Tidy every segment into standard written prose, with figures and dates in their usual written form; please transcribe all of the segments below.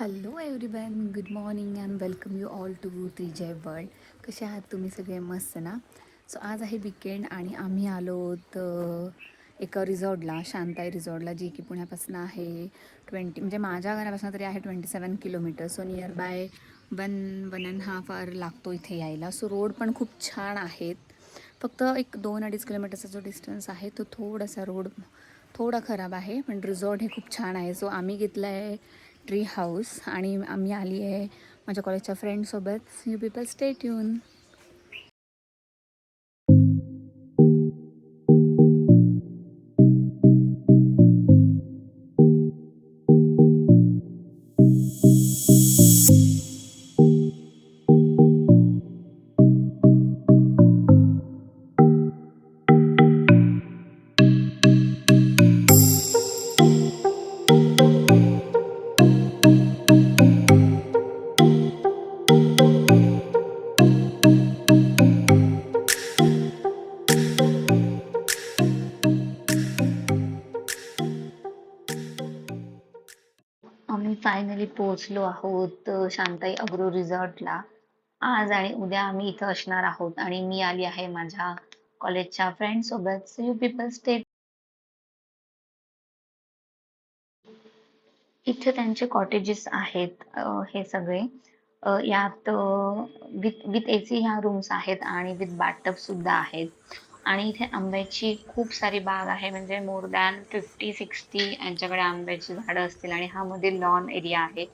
Hello everyone, good morning and welcome you all to Trijay world. कसे आहात तुम्ही सगळे? मस्त ना. सो आज आहे वीकेंड आणि आम्ही आलो एका रिसॉर्टला, शांताई रिसॉर्टला, जी की पुण्यापासून आहे म्हणजे माझ्या घरापासून तरी आहे 27 किलोमीटर. सो नियर बाय 1.5 आवर लागतो इथे यायला. सो रोड पण खूप छान आहेत. फक्त एक 2-2.5 किलोमीटरचा जो डिस्टन्स आहे तो थोडासा रोड थोडा खराब आहे, पण रिसॉर्ट हे खूप छान आहे. सो आम्ही घेतलं आहे ट्री हाऊस आणि आम्ही आली आहे माझ्या कॉलेजच्या फ्रेंडसोबत. You people stay tune. आम्ही फायनली पोहोचलो आहोत शांताई अग्रो रिसॉर्टला. आज आणि उद्या आम्ही इथं असणार आहोत आणि मी आली आहे माझ्या कॉलेजच्या फ्रेंड सोबत. So you people stay. इथे त्यांचे कॉटेजेस आहेत हे सगळे. यात विथ विथ एसी ह्या रूम्स आहेत आणि विथ बाथटब सुद्धा आहेत. आणि इथे आंब्याची खूप सारी बाग आहे, म्हणजे मोर दॅन 50-60 यांच्याकडे आंब्याची झाडं असतील. आणि हा मध्ये लॉन एरिया आहे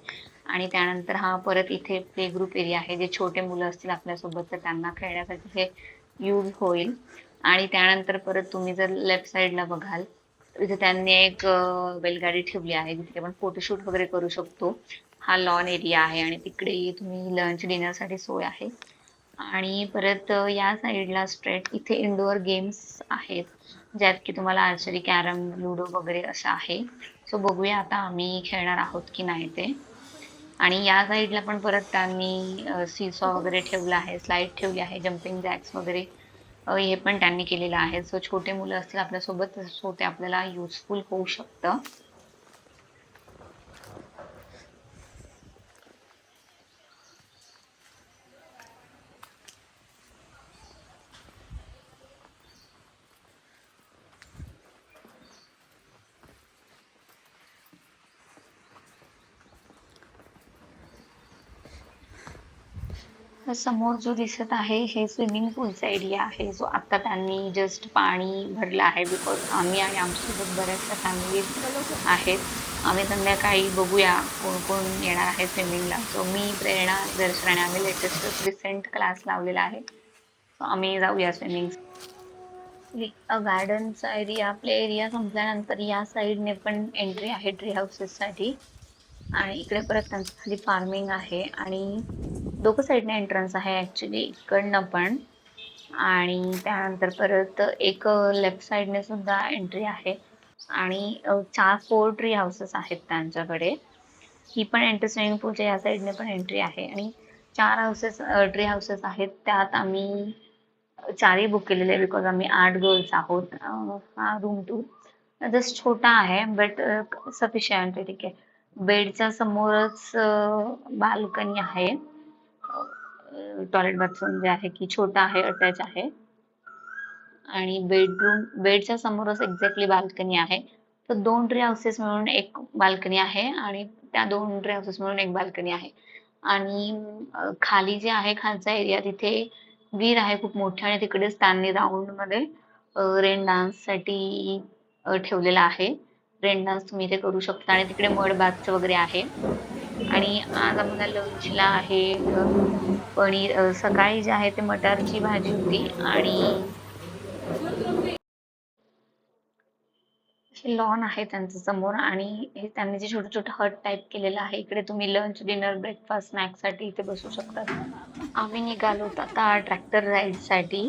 आणि त्यानंतर हा परत इथे प्ले ग्रुप एरिया आहे. जे छोटे मुलं असतील आपल्यासोबत तर त्यांना खेळण्यासाठी हे यूज होईल. आणि त्यानंतर परत तुम्ही जर लेफ्ट साईडला बघाल इथे त्यांनी एक बैलगाडी ठेवली आहे, जिथे आपण फोटोशूट वगैरे करू शकतो. हा लॉन एरिया आहे आणि तिकडे तुम्ही लंच डिनरसाठी सोय आहे. आणि परत या साईडला स्ट्रेट इथे इंडोअर गेम्स आहेत, ज्यात की तुम्हाला आर्चरी, कॅरम, लुडो वगैरे असं आहे. सो बघूया आता आम्ही खेळणार आहोत की नाही ते. आणि या साईडला पण परत त्यांनी सीसॉ वगैरे ठेवला आहे, स्लाईड ठेवली आहे, जम्पिंग जॅक्स वगैरे हे पण त्यांनी केलेलं आहे. सो छोटे मुलं असतील आपल्यासोबत सो ते आपल्याला युजफुल होऊ शकतं. समोर जो दिसत आहे हे स्विमिंग पूलचा एरिया आहे, जो आता त्यांनी जस्ट पाणी भरलं आहे. बिकॉज आम्ही आणि आमच्यासोबत बऱ्याचशा फॅमिलीज आहेत. आम्ही संध्याकाळी बघूया कोण कोण येणार आहे स्विमिंगला. सो मी, प्रेरणा, दर्शन आणि आम्ही लेटेस्टच रिसेंट क्लास लावलेला आहे. सो आम्ही जाऊया स्विमिंग. गार्डनचा एरिया, प्ले एरिया संपल्यानंतर या साईडने पण एंट्री आहे ट्री हाऊसेससाठी. आणि इकडे परत त्यांचं खाली फार्मिंग आहे आणि दोघं साईडने एंट्रन्स आहे ॲक्च्युली, इकडनं पण. आणि त्यानंतर परत एक लेफ्ट साईडने सुद्धा एंट्री आहे. आणि 4 ट्री हाऊसेस आहेत त्यांच्याकडे. ही पण एंट्री स्विमिंग पूलच्या या साईडने पण एंट्री आहे. आणि 4 ट्री हाऊसेस आहेत, त्यात आम्ही 4ही बुक केलेले आहे, बिकॉज आम्ही 8 गर्ल्स आहोत. हा रूम टूर जस्ट छोटा आहे बट सफिशियंट आहे, ठीक आहे. बेडच्या समोरच बाल्कनी आहे. टॉयलेट बाथरूम जे आहे की छोटा आहे, अटॅच आहे. आणि बेडच्या समोरच एक्झॅक्टली बाल्कनी आहे. तर 2 ट्री हाऊसेस मिळून एक बाल्कनी आहे आणि त्या 2 ट्री हाऊसेस मिळून एक बाल्कनी आहे. आणि खाली जे आहे खालचा एरिया, तिथे विहीर आहे खूप मोठी आणि तिकडेच त्यांनी राऊंडमध्ये रेन डान्ससाठी ठेवलेला आहे. रेन डान्स तुम्ही इथे करू शकता. आणि तिकडे मड बाथचं वगैरे आहे. आणि आज आम्हाला लंचला आहे पनीर. सकाळी जे आहे ते मटारची भाजी होती आणि हे लॉन आहे त्यांचं समोर. आणि हे त्यांनी जे छोटं छोटं हट टाईप केलेलं आहे, इकडे तुम्ही लंच, डिनर, ब्रेकफास्ट, स्नॅक्ससाठी इथे बसू शकतात. आम्ही निघालो होतो आता ट्रॅक्टर राईडसाठी.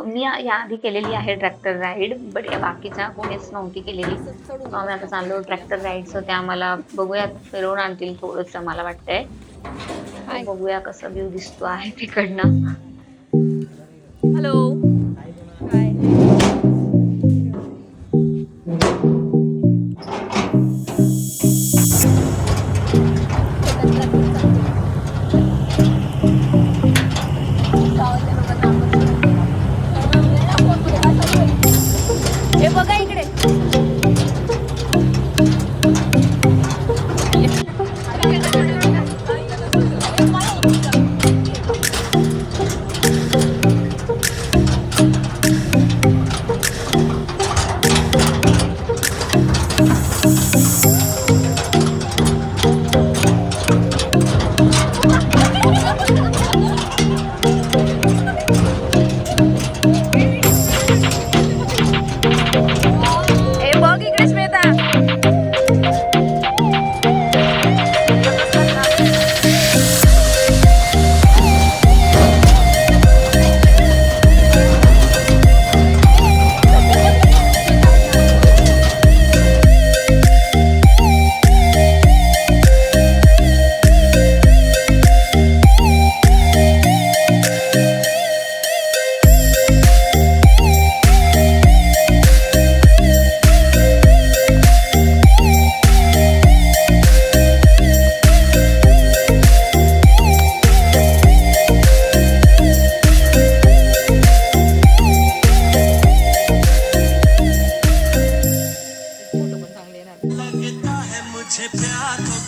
मी याआधी केलेली आहे ट्रॅक्टर राईड, बट या बाकीच्या कोणीच नव्हती केलेली. सो आम्ही आता चाललो ट्रॅक्टर राईडचं. ते आम्हाला बघूयात फिरवून आणतील थोडंसं, मला वाटतंय. बघूया कसा व्ह्यू दिसतो आहे तिकडनं. हॅलो. हाय.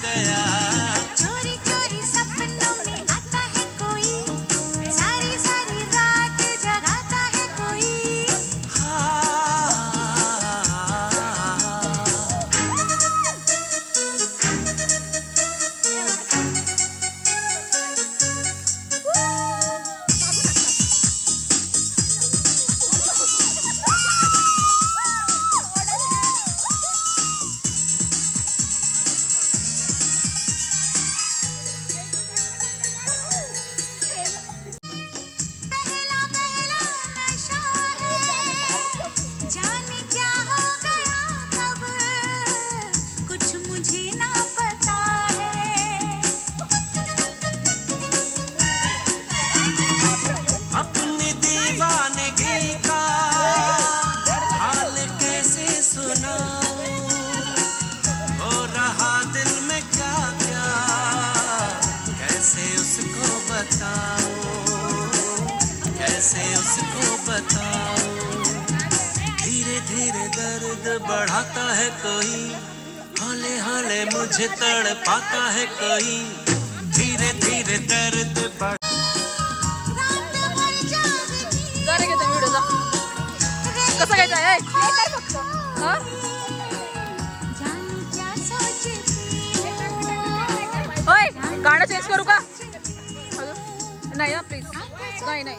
गया चोरी चोरी सपनों में आता है कोई सारी सारी रात जगाता है कोई पहला पहला नशा है जाने क्या हो गया कब कुछ मुझे ना पता है अपनी दीवानगी का हाल कैसे सुनाऊं हो रहा दिल में क्या क्या कैसे उसको बताऊं कैसे उसको बताऊं धीरे धीरे दर्द बढ़ाता है कोई हौले हौले मुझे तड़पाता है कोई धीरे धीरे दर्द बढ़ जा रे घेते व्हिडिओ जा कसं घ्यायचं आहे हा होय गाणं चेंज करू का नाही हा प्लीज नाही नाही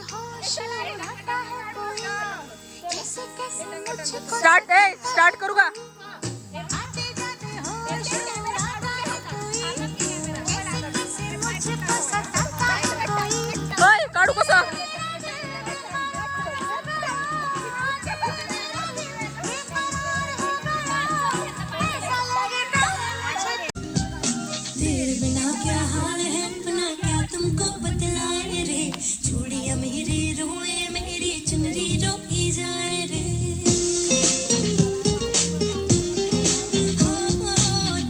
स्टार्ट करू का होय काढू कसं तेरे बिना क्या हाल है अपना क्या तुमको बतलाए रे चूड़ियां मेरी रोए मेरी चुनरी रोकी जाए रे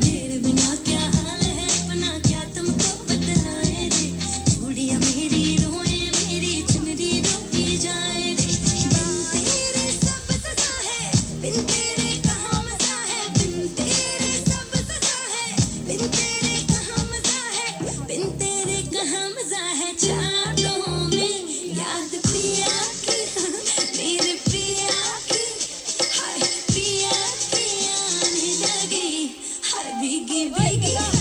तेरे बिना क्या हाल है अपना क्या तुमको बतलाए रे चूड़ियां मेरी रोए मेरी चुनरी रोकी जाए रे तेरे सब सजा है बिन तेरे कहाँ मजा है बिन तेरे सब सजा है बिन तेरे कहाँ मजा है बिन तेरे कहाँ मजा है चारों में याद पिया की मेरे पिया की हाय पिया की आने लगी हाय भीगी भीगी